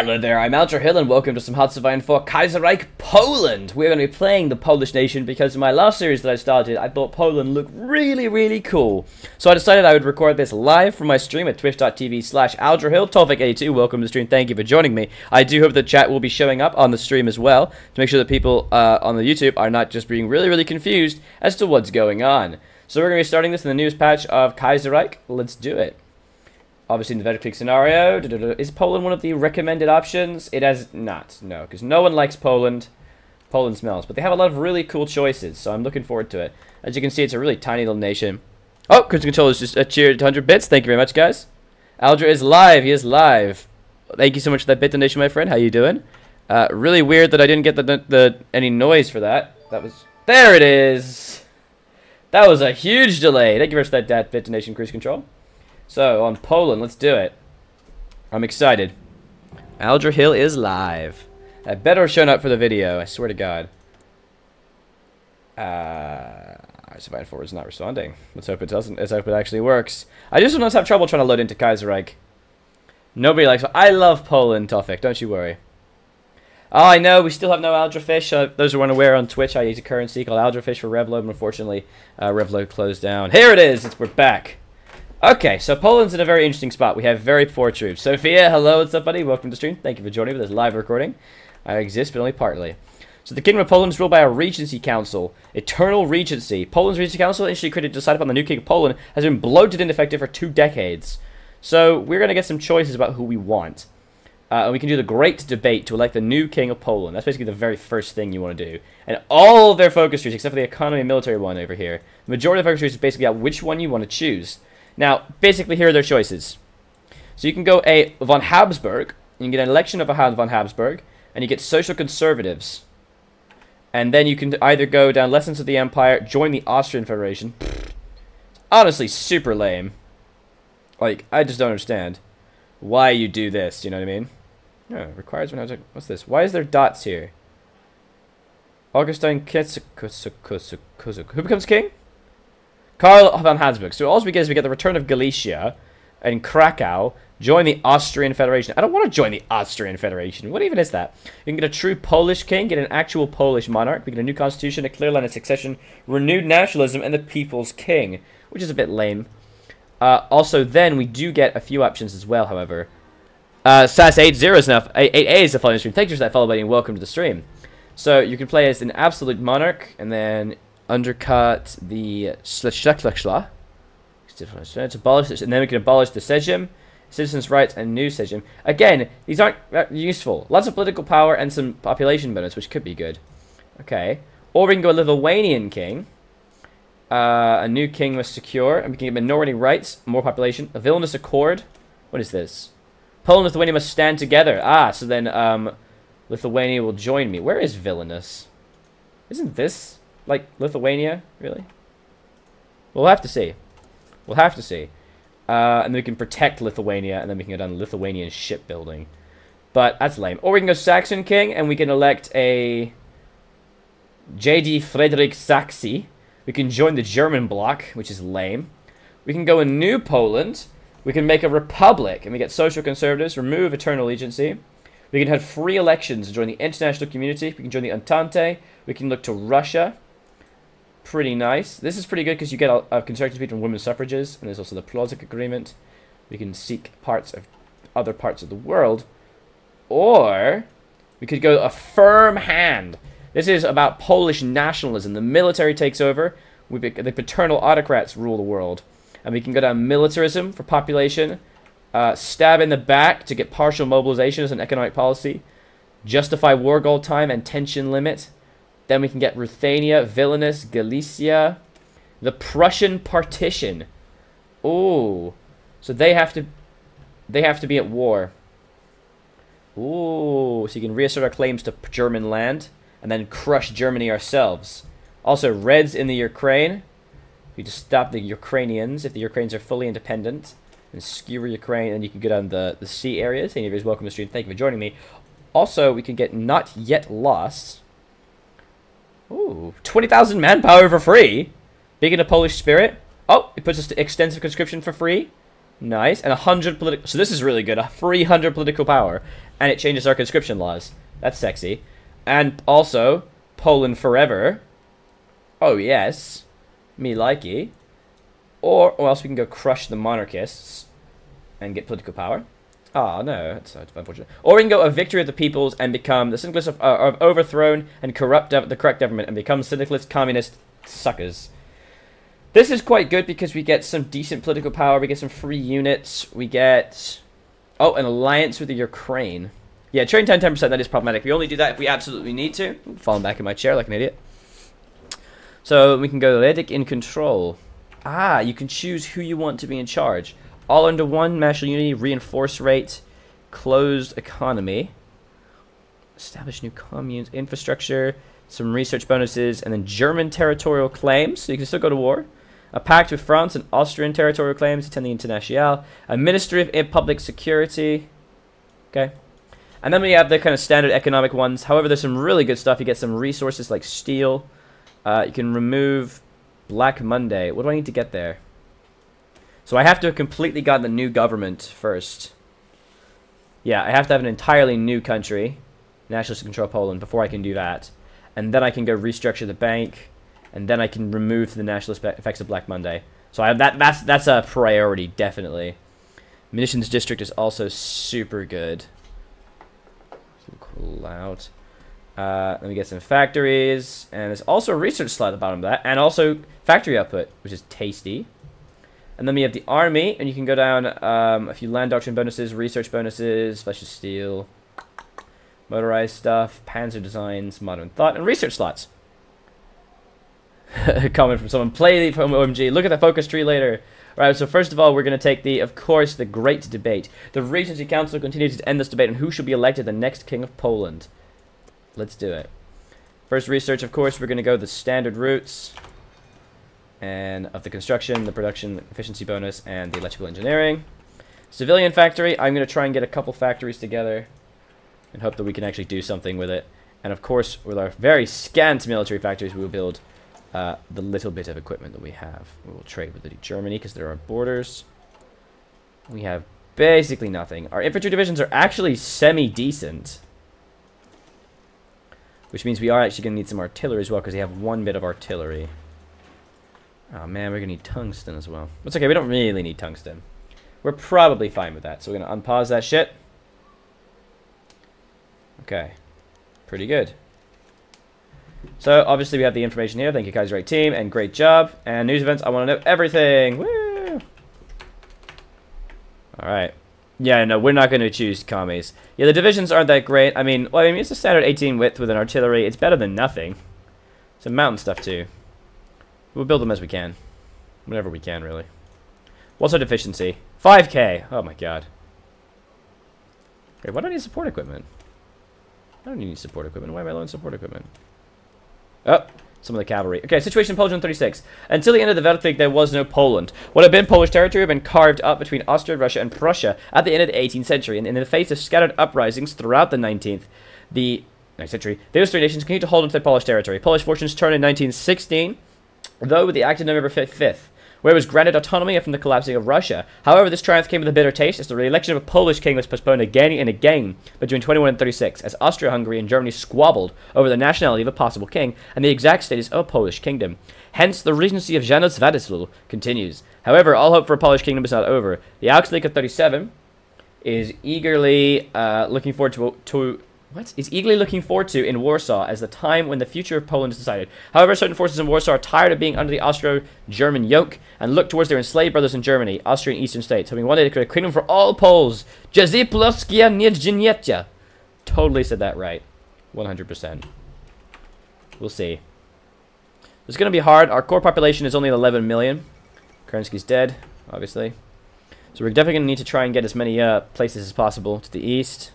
Hello there, I'm Alger Hill and welcome to some Hot Surviving for Kaiserreich, Poland. We're going to be playing the Polish nation because in my last series that I started, I thought Poland looked really cool. So I decided I would record this live from my stream at twitch.tv/AlgerHill. Tofik82, welcome to the stream, thank you for joining me. I do hope the chat will be showing up on the stream as well, to make sure that people on the YouTube are not just being really confused as to what's going on. So we're going to be starting this in the news patch of Kaiserreich. Let's do it. Obviously, in the Verticlick scenario, is Poland one of the recommended options? It has not, no, because no one likes Poland. Poland smells, but they have a lot of really cool choices, so I'm looking forward to it. As you can see, it's a really tiny little nation. Oh, Cruise Control is just a cheered 100 bits. Thank you very much, guys. Alger is live. He is live. Thank you so much for that bit donation, my friend. How you doing? Really weird that I didn't get any noise for that. There it is. That was a huge delay. Thank you very much for that bit donation, Cruise Control. So, on Poland, let's do it. I'm excited. Alger Hill is live. I better have shown up for the video, I swear to God. Surviving forward is not responding. Let's hope it doesn't. Let's hope it actually works. I just sometimes have trouble trying to load into Kaiserreich. Nobody likes it. I love Poland, Tofik, don't you worry. Oh, I know, we still have no Algerfish. Those who are unaware, on Twitch, I use a currency called Algerfish for Revload, but unfortunately, Revload closed down. Here it is! We're back. Okay, so Poland's in a very interesting spot. We have very poor troops. Sophia, hello, what's up, buddy? Welcome to the stream. Thank you for joining me for this live recording. I exist, but only partly. So the Kingdom of Poland is ruled by a Regency Council. Eternal Regency. Poland's Regency Council, initially created to decide upon the new King of Poland, has been bloated and ineffective for 2 decades. So we're going to get some choices about who we want. And we can do the great debate to elect the new King of Poland. That's basically the very first thing you want to do. And all of their focus trees, except for the economy and military one over here, the majority of the focus trees is basically about which one you want to choose. Now, basically, here are their choices. So you can go a von Habsburg, you can get an election of a von Habsburg, and you get social conservatives. And then you can either go down Lessons of the Empire, join the Austrian Federation. Honestly, super lame. Like, I just don't understand why you do this, you know what I mean? Oh, requires when I was like, what's this? Why is there dots here? Augustine Kuzuk. Who becomes king? Karl von Habsburg. So all we get is we get the return of Galicia and Krakow. Join the Austrian Federation. I don't want to join the Austrian Federation. What even is that? You can get a true Polish king, get an actual Polish monarch. We get a new constitution, a clear line of succession, renewed nationalism, and the people's king, which is a bit lame. Also, then we do get a few options as well, however. SAS80 is now 8A is the following stream. Thank you for that follow, buddy, and welcome to the stream. So you can play as an absolute monarch, and then undercut the Schlechtschla. It's abolished, and then we can abolish the Sejm, citizens' rights, and new Sejm. Again, these aren't useful. Lots of political power and some population bonus, which could be good. Okay. Or we can go a Lithuanian king. A new king must secure, and we can get minority rights, more population. A villainous accord. What is this? Poland and Lithuania must stand together. Ah, so then Lithuania will join me. Where is villainous? Isn't this like Lithuania, really? We'll have to see. We'll have to see. And then we can protect Lithuania, and then we can go down Lithuanian shipbuilding. But that's lame. Or we can go Saxon king, and we can elect a J.D. Frederick Saxy. We can join the German bloc, which is lame. We can go in New Poland. We can make a republic, and we get social conservatives, remove eternal allegiancy. We can have free elections and join the international community. We can join the Entente. We can look to Russia. Pretty nice. This is pretty good because you get a constructive speech on women's suffrages, and there's also the Plotzik Agreement. We can seek parts of other parts of the world. Or we could go a firm hand. This is about Polish nationalism. The military takes over. The paternal autocrats rule the world. And we can go down militarism for population. Stab in the back to get partial mobilization as an economic policy. Justify war goal time and tension limit. Then we can get Ruthenia, Villainous, Galicia. The Prussian partition. Ooh. So they have to be at war. Ooh. So you can reassert our claims to German land. And then crush Germany ourselves. Also, Reds in the Ukraine. We just stop the Ukrainians if the Ukrainians are fully independent. And skewer Ukraine, and you can go down the sea areas. Any of you is welcome to the stream. Thank you for joining me. Also, we can get Not Yet Lost. Ooh, 20,000 manpower for free. Big into Polish spirit. Oh, it puts us to extensive conscription for free. Nice. And 100 political... So this is really good. A free 100 political power. And it changes our conscription laws. That's sexy. And also, Poland forever. Oh, yes. Me likey. Or else we can go crush the monarchists and get political power. Oh, no. That's unfortunate. Or we can go a victory of the peoples and become the syndicalists of overthrown and corrupt the correct government and become syndicalist communist suckers. This is quite good because we get some decent political power. We get some free units. We get... Oh, an alliance with the Ukraine. Yeah, train 10%, that is problematic. We only do that if we absolutely need to. Ooh, falling back in my chair like an idiot. So we can go Ledig in control. Ah, you can choose who you want to be in charge. All under one, national unity, reinforce rate, closed economy. Establish new communes, infrastructure, some research bonuses, and then German territorial claims, so you can still go to war. A pact with France and Austrian territorial claims, attend the Internationale. A Ministry of Public Security. Okay. And then we have the kind of standard economic ones. However, there's some really good stuff. You get some resources like steel. You can remove Black Monday. What do I need to get there? So I have to have completely gotten the new government first. Yeah, I have to have an entirely new country. Nationalists control Poland before I can do that. And then I can go restructure the bank. And then I can remove the nationalist effects of Black Monday. So I have that's a priority, definitely. Munitions district is also super good. Cool out. Let me get some factories. And there's also a research slot at the bottom of that. And also factory output, which is tasty. And then we have the army. And you can go down a few land doctrine bonuses, research bonuses, flesh of steel, motorized stuff, panzer designs, modern thought, and research slots. Comment from someone, play from OMG, look at the focus tree later. Alright, so first of all, we're going to take of course, the great debate. The Regency Council continues to end this debate on who should be elected the next king of Poland. Let's do it. First research, of course, we're going to go the standard routes. And of the construction, the production efficiency bonus, and the electrical engineering. Civilian factory, I'm going to try and get a couple factories together. And hope that we can actually do something with it. And of course, with our very scant military factories, we will build the little bit of equipment that we have. We will trade with Germany because there are borders. We have basically nothing. Our infantry divisions are actually semi-decent. Which means we are actually going to need some artillery as well because they have one bit of artillery. Oh man, we're going to need tungsten as well. It's okay, we don't really need tungsten. We're probably fine with that. So we're going to unpause that shit. Okay. Pretty good. So, obviously, we have the information here. Thank you, Kaiserreich team, and great job. And news events, I want to know everything. Woo! Alright. Yeah, no, we're not going to choose commies. Yeah, the divisions aren't that great. I mean, well, it's a standard 18 width with an artillery. It's better than nothing. Some mountain stuff, too. We'll build them as we can. Whenever we can, really. What's our deficiency? 5K! Oh, my God. Okay, why do I need support equipment? I don't need support equipment. Why am I low on support equipment? Oh, some of the cavalry. Okay, situation in Poland 36. Until the end of the Weltkrieg, there was no Poland. What had been Polish territory had been carved up between Austria, Russia, and Prussia at the end of the 18th century. And in the face of scattered uprisings throughout the 19th century, those three nations continued to hold onto their Polish territory. Polish fortunes turned in 1916, though with the Act of November 5th, where it was granted autonomy from the collapsing of Russia. However, this triumph came with a bitter taste as the re-election of a Polish king was postponed again and again between 21 and 36, as Austria-Hungary and Germany squabbled over the nationality of a possible king and the exact status of a Polish kingdom. Hence, the regency of Janusz Władysław continues. However, all hope for a Polish kingdom is not over. The Augsburg of 37 is eagerly looking forward to in Warsaw as the time when the future of Poland is decided. However, certain forces in Warsaw are tired of being under the Austro-German yoke and look towards their enslaved brothers in Germany, Austria, and Eastern states, hoping one day to create a kingdom for all Poles. Totally said that right. 100%. We'll see. It's going to be hard. Our core population is only 11 million. Kerensky's dead, obviously. So we're definitely going to need to try and get as many places as possible to the east.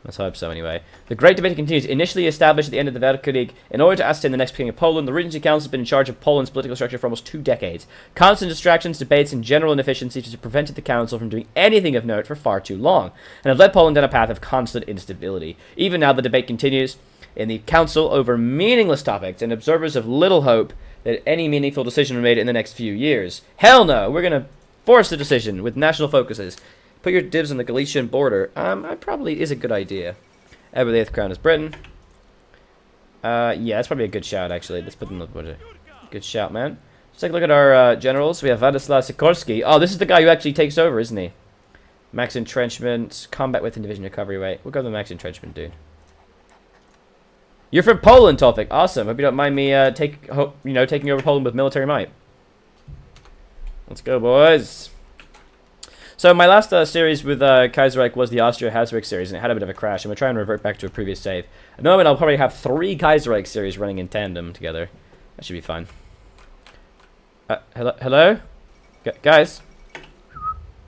Let's hope so, anyway. The Great Debate continues. Initially established at the end of the Weltkrieg, in order to ascertain the next king of Poland, the Regency Council has been in charge of Poland's political structure for almost 2 decades. Constant distractions, debates, and general inefficiencies have prevented the council from doing anything of note for far too long, and have led Poland down a path of constant instability. Even now, the debate continues in the council over meaningless topics, and observers have little hope that any meaningful decision will be made in the next few years. Hell no! We're gonna Force the decision with national focuses. Put your dibs on the Galician border. That probably is a good idea. Edward VIII crown is Britain. Yeah, that's probably a good shout, actually. Let's put them on the border. Good shout, man. Let's take a look at our generals. We have Vladislav Sikorsky. Oh, this is the guy who actually takes over, isn't he? Max entrenchment, combat with and division recovery rate. We'll go with the max entrenchment, dude. You're from Poland, Topik. Awesome. Hope you don't mind me taking over Poland with military might. Let's go, boys. So my last series with Kaiserreich was the Austria-Habsburg series, and it had a bit of a crash. I'm going to try and revert back to a previous save. At the moment, I'll probably have 3 Kaiserreich series running in tandem together. That should be fun. Hello? Guys?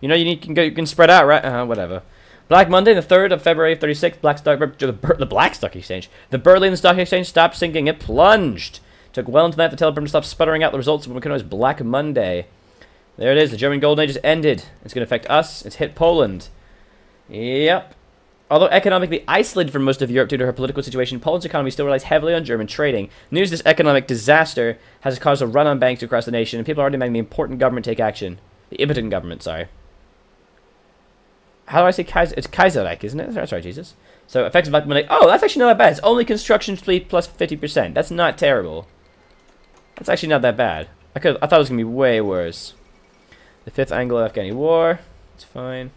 You know you can spread out, right? Whatever. Black Monday, the 3rd of February, 36th, the Black Stock Exchange. The Berlin Stock Exchange stopped sinking. It plunged. Took well into that to tell them to stop sputtering out the results of what we know as Black Monday. There it is. The German Golden Age has ended. It's going to affect us. It's hit Poland. Yep. Although economically isolated from most of Europe due to her political situation, Poland's economy still relies heavily on German trading. News of this economic disaster has caused a run on banks across the nation, and people are already demanding the important government take action. The impotent government, sorry. How do I say Kaiser? It's Kaiserreich, isn't it? That's right, Jesus. So, effective Black Monday. Oh, that's actually not that bad. It's only construction fleet plus 50%. That's not terrible. That's actually not that bad. I thought it was going to be way worse. The 5th Anglo-Afghani War. It's fine.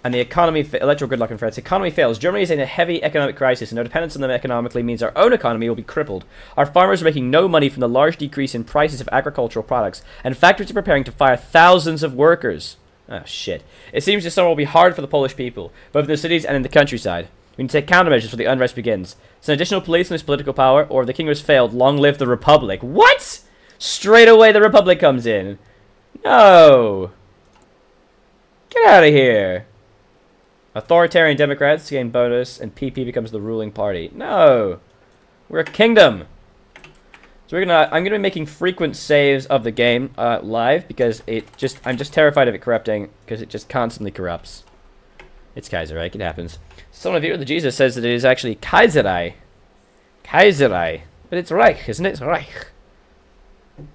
And the economy, electoral gridlock in France. The economy fails. Germany is in a heavy economic crisis, and our dependence on them economically means our own economy will be crippled. Our farmers are making no money from the large decrease in prices of agricultural products, and factories are preparing to fire thousands of workers. Oh, shit. It seems this summer will be hard for the Polish people, both in the cities and in the countryside. We need to take countermeasures before the unrest begins. Send additional police in this political power, or if the king has failed, long live the Republic. What? Straight away the Republic comes in. No. Get out of here. Authoritarian Democrats gain bonus, and PP becomes the ruling party. No. We're a kingdom. So I'm gonna be making frequent saves of the game live because I'm just terrified of it corrupting because it just constantly corrupts. It's Kaiserreich, it happens. Someone of you with the Jesus says that it is actually Kaiserreich. Kaiserreich. But it's Reich, isn't it? It's Reich.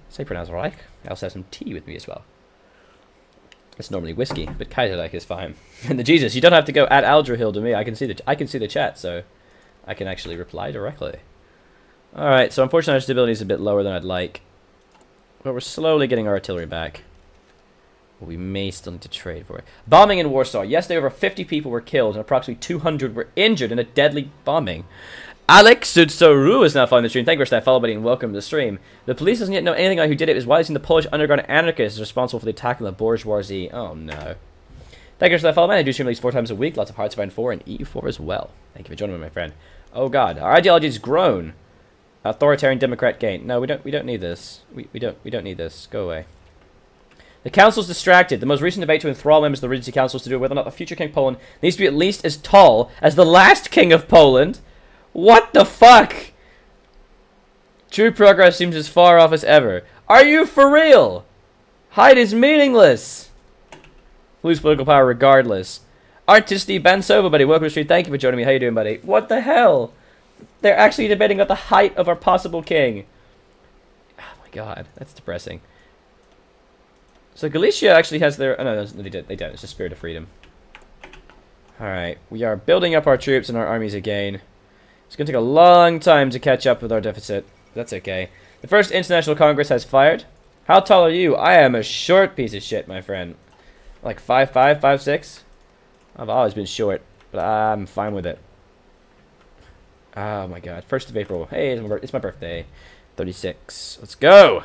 So you pronounce Reich. I also have some tea with me as well. It's normally whiskey, but Kaiserreich is fine. And the Jesus, you don't have to go at Aldrahill to me. I can see the chat, so I can actually reply directly. All right, so unfortunately our stability is a bit lower than I'd like, but we're slowly getting our artillery back. Well, we may still need to trade for it. Bombing in Warsaw. Yesterday, over 50 people were killed, and approximately 200 were injured in a deadly bombing. Alex Sudsoru is now following the stream. Thank you for that follow, buddy, and welcome to the stream. The police doesn't yet know anything about who did it. It was widely seen the Polish underground anarchists responsible for the attack on the bourgeoisie. Oh, no. Thank you for that follow, man. I do stream at least 4 times a week. Lots of Hearts of Iron 4 and EU4 as well. Thank you for joining me, my friend. Oh, God. Our ideology has grown. Authoritarian Democrat gain. No, we don't need this. We don't need this. Go away. The council's distracted. The most recent debate to enthrall members of the Regency Council is to do whether or not the future King of Poland needs to be at least as tall as the last King of Poland. What the fuck? True progress seems as far off as ever. Are you for real? Hide is meaningless. Lose political power regardless. Artisti Bansova, buddy. Welcome to the stream. Thank you for joining me. How you doing, buddy? What the hell? They're actually debating about the height of our possible king. Oh my god, that's depressing. So Galicia actually has their... Oh no, they don't. It's just Spirit of Freedom. Alright, we are building up our troops and our armies again. It's going to take a long time to catch up with our deficit. That's okay. The first International Congress has fired. How tall are you? I am a short piece of shit, my friend. Like 5'5", 5'6". I've always been short, but I'm fine with it. Oh my god. 1st of April. Hey, it's my birthday. 36. Let's go!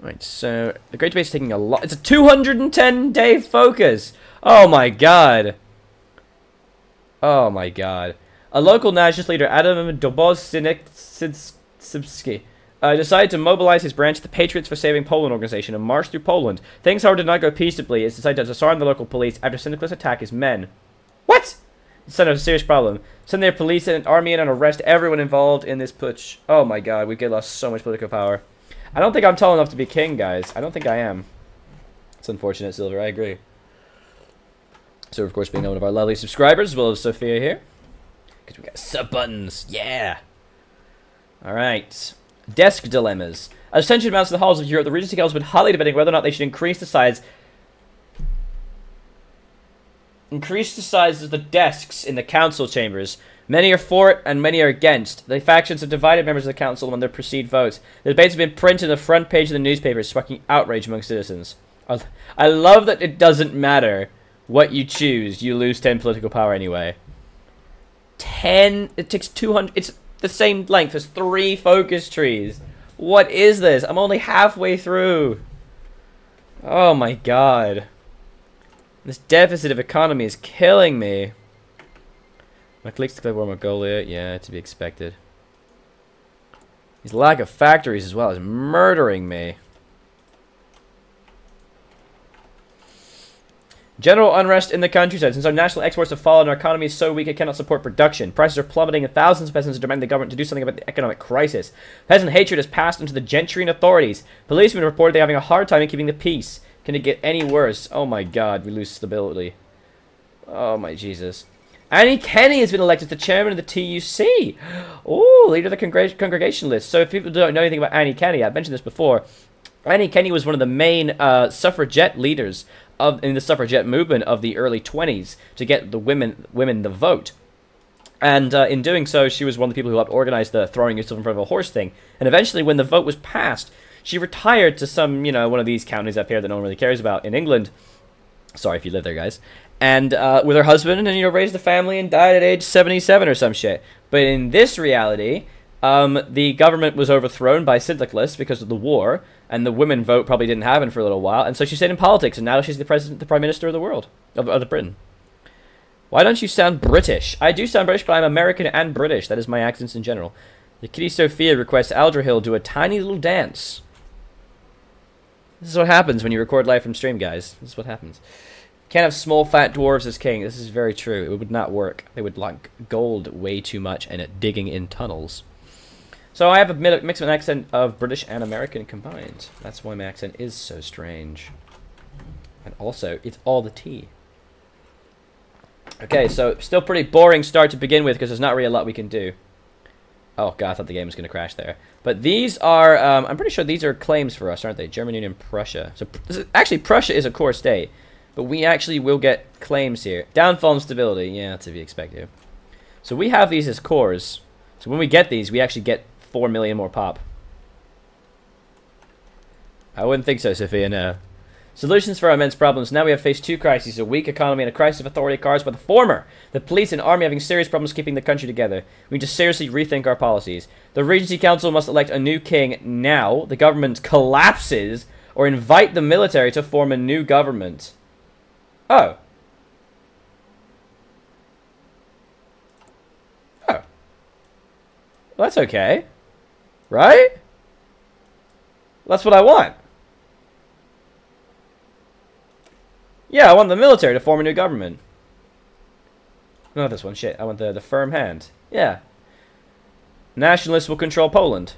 Alright, so the Great Debate is taking a lot. It's a 210-day focus! Oh my god. Oh my god. A local nationalist leader, Adam Dobozynski, decided to mobilize his branch, the Patriots for Saving Poland organization, and march through Poland. Things, however, did not go peaceably. It's decided to disarm the local police after syndicalists attack his men. What? It's a serious problem. Send their police and army in and arrest everyone involved in this putsch. Oh my god, we've lost so much political power. I don't think I'm tall enough to be king, guys. I don't think I am. It's unfortunate, Silver. I agree. So, of course, being one of our lovely subscribers, as well as Sophia here. Because we got sub buttons. Yeah. Alright. Desk dilemmas. As tension mounts in the halls of Europe, the Regency Council has been hotly debating whether or not they should increase the size of the desks in the council chambers. Many are for it, and many are against. The factions have divided members of the council on their preceded votes. The debates have been printed on the front page of the newspapers, sparking outrage among citizens. I love that it doesn't matter what you choose. You lose 10 political power anyway. 10... It takes 200... It's the same length as 3 focus trees. What is this? I'm only halfway through. Oh my god. This deficit of economy is killing me. My colleagues declare war on Mongolia. Yeah, to be expected. His lack of factories as well is murdering me. General unrest in the countryside. Since our national exports have fallen, our economy is so weak it cannot support production. Prices are plummeting and thousands of peasants are demanding the government to do something about the economic crisis. Peasant hatred has passed into the gentry and authorities. Policemen reported they're having a hard time in keeping the peace. Can it get any worse? Oh my god, we lose stability. Oh my Jesus. Annie Kenny has been elected the chairman of the TUC. Oh, leader of the congregationalists. So if people don't know anything about Annie Kenny, I've mentioned this before. Annie Kenny was one of the main suffragette leaders in the suffragette movement of the early 20s to get the women the vote. And in doing so, she was one of the people who helped organize the throwing yourself in front of a horse thing. And eventually, when the vote was passed, she retired to some, one of these counties up here that no one really cares about in England. Sorry if you live there, guys. And with her husband, and raised a family and died at age 77 or some shit. But in this reality, the government was overthrown by syndicalists because of the war, and the women vote probably didn't happen for a little while, and so she stayed in politics, and now she's the prime minister of the world, of Britain. Why don't you sound British? I do sound British, but I'm American and British. That is my accents in general. The Kitty Sophia requests Aldrahill do a tiny little dance. This is what happens when you record live from stream, guys. This is what happens. Can't have small fat dwarves as king. This is very true. It would not work. They would like gold way too much and it digging in tunnels. So I have a mix of an accent of British and American combined. That's why my accent is so strange. And also, it's all the tea. Okay, so still pretty boring start to begin with because there's not really a lot we can do. Oh god, I thought the game was going to crash there. But these are, I'm pretty sure these are claims for us, aren't they? Germany and Prussia. So actually, Prussia is a core state. But we actually will get claims here. Downfall and stability. Yeah, to be expected. So we have these as cores. So when we get these, we actually get 4 million more pop. I wouldn't think so, Sophia, no. Solutions for our immense problems. Now we have faced 2 crises, a weak economy and a crisis of authority caused by the former. The police and army having serious problems keeping the country together. We need to seriously rethink our policies. The Regency Council must elect a new king now. The government collapses or invite the military to form a new government. Oh. Oh. Well, that's okay. Right? That's what I want. Yeah, I want the military to form a new government. Not this one, shit. I want the firm hand. Yeah. Nationalists will control Poland.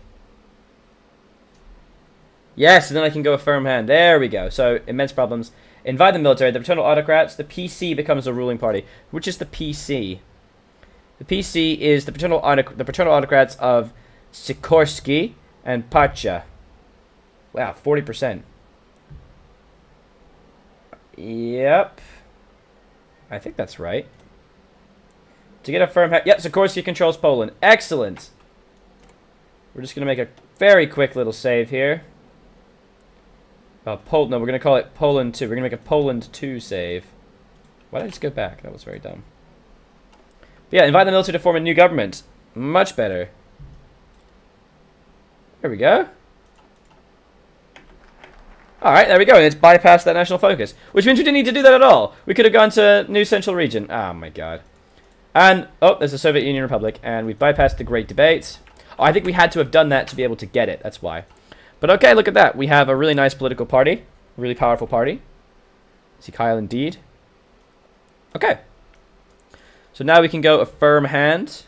Yes, and then I can go a firm hand. There we go. So, immense problems. Invite the military. The paternal autocrats. The PC becomes a ruling party. Which is the PC? The PC is the paternal autocrats of Sikorsky and Pacha. Wow, 40%. Yep. I think that's right. To get a firm head. Yep, Sikorsky controls Poland. Excellent. We're just going to make a very quick little save here. No, we're going to call it Poland 2. We're going to make a Poland 2 save. Why did I just go back? That was very dumb. But yeah, invite the military to form a new government. Much better. There we go. Alright, there we go. And it's bypassed that national focus. Which means we didn't need to do that at all. We could have gone to New Central Region. Oh my god. And, oh, there's the Soviet Union Republic. And we've bypassed the Great Debate. Oh, I think we had to have done that to be able to get it. That's why. But okay, look at that. We have a really nice political party. A really powerful party. See Kyle indeed. Okay. So now we can go a firm hand,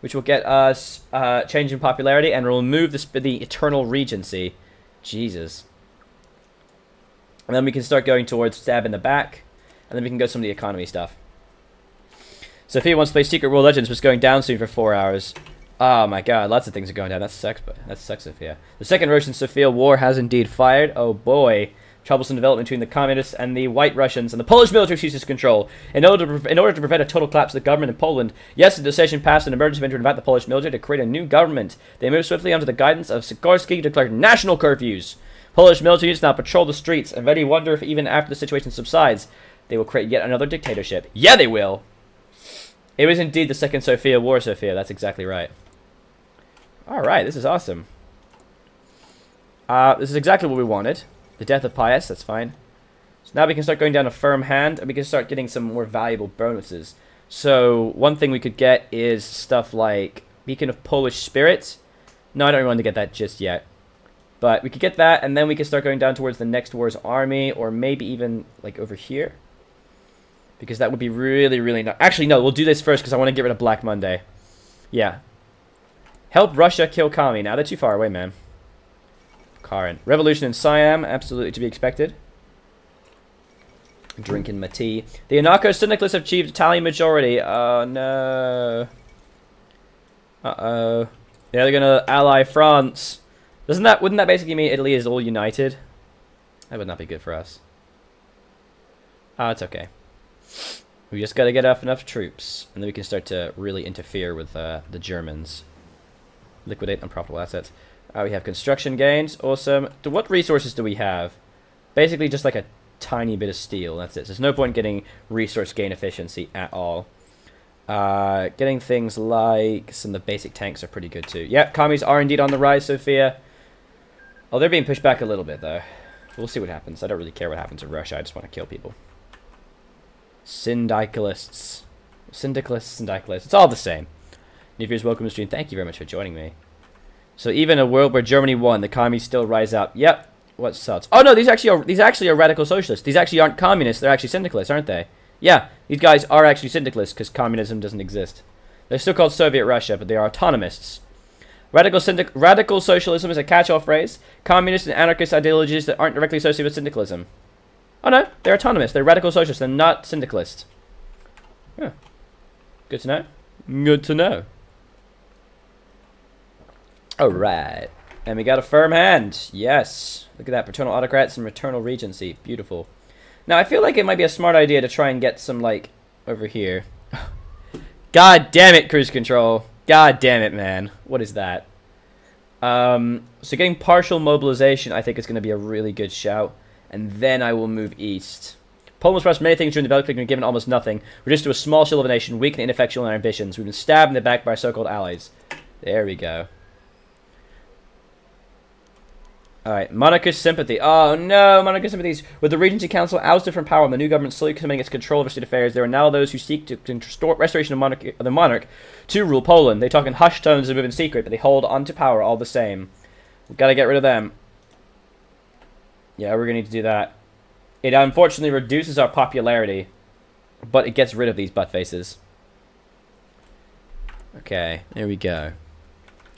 which will get us change in popularity and remove the eternal regency. Jesus. And then we can start going towards stab in the back. And then we can go some of the economy stuff. So if he wants to play Secret World Legends, which is going down soon for 4 hours. Oh my god, lots of things are going down. That sucks, but that sucks, Sophia. The Second Russian-Sophia War has indeed fired. Oh boy. Troublesome development between the communists and the white Russians, and the Polish military ceases control. In order to prevent a total collapse of the government in Poland, yes, the decision passed an emergency measure to invite the Polish military to create a new government. They moved swiftly under the guidance of Sikorski, declared national curfews. Polish military units now patrol the streets, and many wonder if even after the situation subsides, they will create yet another dictatorship. Yeah, they will! It was indeed the Second Sophia War, Sophia. That's exactly right. Alright, this is awesome. This is exactly what we wanted. The death of Pius, that's fine. So now we can start going down a firm hand, and we can start getting some more valuable bonuses. So, one thing we could get is stuff like Beacon of Polish Spirit. No, I don't really want to get that just yet. But we could get that, and then we can start going down towards the next war's army, or maybe even, like, over here. Because that would be really, really nice. Actually, no, we'll do this first, because I want to get rid of Black Monday. Yeah. Help Russia kill Kami. Now they're too far away, man. Karen. Revolution in Siam, absolutely to be expected. Drinking my tea. The anarcho-syndicalists have achieved Italian majority. Oh no. Uh-oh. Yeah, they're gonna ally France. Wouldn't that basically mean Italy is all united? That would not be good for us. Oh, it's okay. We just gotta get enough troops, and then we can start to really interfere with the Germans. Liquidate unprofitable assets. We have construction gains. Awesome. What resources do we have? Basically just like a tiny bit of steel. That's it. There's no point getting resource gain efficiency at all. Getting things like some of the basic tanks are pretty good too. Yep, commies are indeed on the rise, Sophia. Oh, they're being pushed back a little bit though. We'll see what happens. I don't really care what happens in Russia. I just want to kill people. Syndicalists. Syndicalists. It's all the same. Nifier's welcome to stream. Thank you very much for joining me. So even a world where Germany won, the commies still rise up. Yep. What sucks? Oh no, these actually are radical socialists. These actually aren't communists. They're actually syndicalists, aren't they? Yeah, these guys are actually syndicalists because communism doesn't exist. They're still called Soviet Russia, but they are autonomists. Radical socialism is a catch-all phrase. Communist and anarchist ideologies that aren't directly associated with syndicalism. Oh no, they're autonomous. They're radical socialists. They're not syndicalists. Yeah. Good to know. Good to know. Alright. And we got a firm hand. Yes. Look at that. Paternal autocrats and maternal regency. Beautiful. Now, I feel like it might be a smart idea to try and get some, like, over here. God damn it, cruise control. God damn it, man. What is that? So getting partial mobilization, I think, is going to be a really good shout. And then I will move east. Poland was pressed many things during the development and given almost nothing. Reduced to a small shell of a nation, weak and ineffectual in our ambitions. We've been stabbed in the back by our so-called allies. There we go. Alright, monarchist sympathy. Oh no, monarchist sympathies. With the Regency Council ousted from power and the new government slowly committing its control over state affairs, there are now those who seek to restore restoration of the monarch to rule Poland. They talk in hushed tones and move in secret, but they hold on to power all the same. We've got to get rid of them. Yeah, we're going to need to do that. It unfortunately reduces our popularity, but it gets rid of these butt faces. Okay, there we go.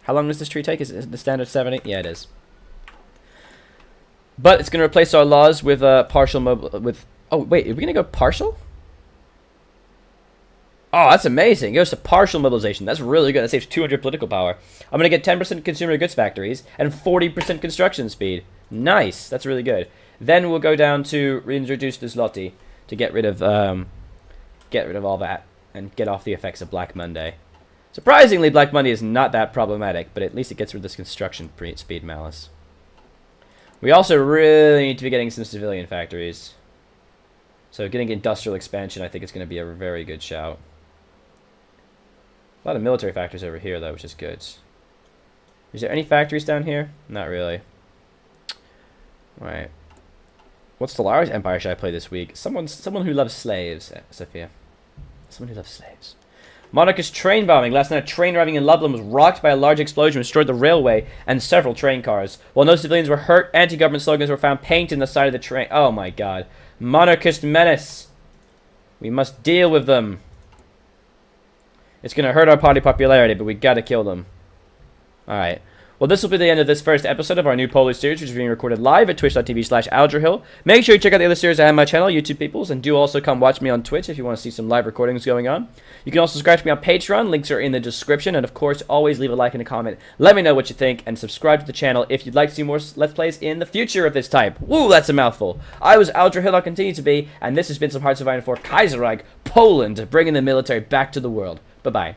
How long does this tree take? Is it the standard 70? Yeah, it is. But it's going to replace our laws with partial with. Oh wait, are we going to go partial? Oh, that's amazing. It goes to partial mobilization. That's really good. That saves 200 political power. I'm going to get 10% consumer goods factories and 40% construction speed. Nice. That's really good. Then we'll go down to reintroduce the zloty to get rid of all that and get off the effects of Black Monday. Surprisingly, Black Monday is not that problematic, but at least it gets rid of this construction speed malice. We also really need to be getting some civilian factories. So getting industrial expansion, I think, is going to be a very good shout. A lot of military factories over here, though, which is good. Is there any factories down here? Not really. Alright. What Stellaris Empire should I play this week? Someone who loves slaves, Sophia. Someone who loves slaves. Monarchist train bombing. Last night, a train arriving in Lublin was rocked by a large explosion which destroyed the railway and several train cars. While no civilians were hurt, anti-government slogans were found painted on the side of the train. Oh my god. Monarchist menace. We must deal with them. It's going to hurt our party popularity, but we got to kill them. Alright. Well, this will be the end of this first episode of our new Polish series, which is being recorded live at twitch.tv/aldrahill. Make sure you check out the other series I have on my channel, YouTube peoples, and do also come watch me on Twitch if you want to see some live recordings going on. You can also subscribe to me on Patreon. Links are in the description. And, of course, always leave a like and a comment. Let me know what you think, and subscribe to the channel if you'd like to see more Let's Plays in the future of this type. Woo, that's a mouthful. I was Aldrahill, I'll continue to be, and this has been some Hearts of Iron for Kaiserreich, Poland, bringing the military back to the world. Bye-bye.